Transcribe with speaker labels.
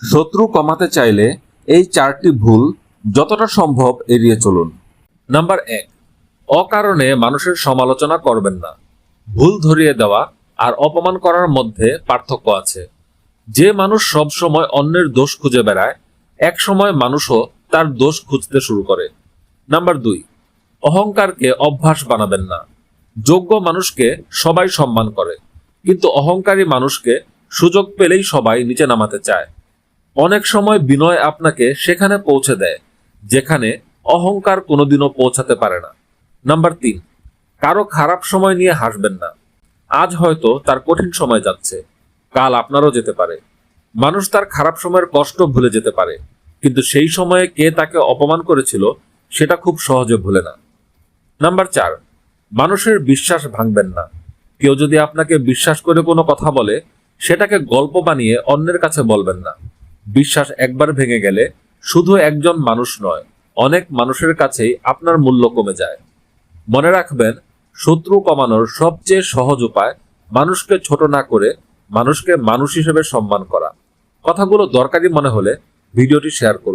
Speaker 1: শত্রু কমাতে চাইলে এই 4টি ভুল যতটা সম্ভব এড়িয়ে চলুন। নাম্বার 1, অকারণে মানুষের সমালোচনা করবেন না। ভুল ধরিয়ে দেওয়া আর অপমান করার মধ্যে পার্থক্য আছে। যে মানুষ সব সময় অন্যের দোষ খুঁজে বেড়ায়, এক সময় মানুষও তার দোষ খুঁজতে শুরু করে। নাম্বার 2, অহংকারকে অভ্যাস বানাবেন না। যোগ্য মানুষকে সবাই সম্মান করে, কিন্তু অহংকারী মানুষকে সুযোগ পেলেই সবাই নিচে নামাতে চায়। অনেক সময় বিনয় আপনাকে সেখানে পৌঁছে দেয় যেখানে অহংকার কোনোদিনও পৌঁছাতে পারে না। নাম্বার 3, কারো খারাপ সময় নিয়ে হাসবেন না। আজ হয়তো তার কঠিন সময় যাচ্ছে, কাল আপনারও যেতে পারে। মানুষ তার খারাপ সময়ের কষ্ট ভুলে যেতে পারে, কিন্তু সেই সময়ে কে তাকে অপমান করেছিল সেটা খুব সহজে ভুলে না। নাম্বার 4, মানুষের বিশ্বাস ভাঙবেন না। কেউ যদি আপনাকে বিশ্বাস করে কোনো কথা বলে, সেটাকে গল্প বানিয়ে অন্যের কাছে বলবেন না। বিশ্বাস একবার ভেঙে গেলে শুধু একজন মানুষ নয়, অনেক মানুষের কাছেই আপনার মূল্য কমে যায়। মনে রাখবেন, শত্রু কমানোর সবচেয়ে সহজ উপায় মানুষকে ছোট না করে মানুষকে মানুষ হিসেবে সম্মান করা। কথাগুলো দরকারি মনে হলে ভিডিওটি শেয়ার করুন।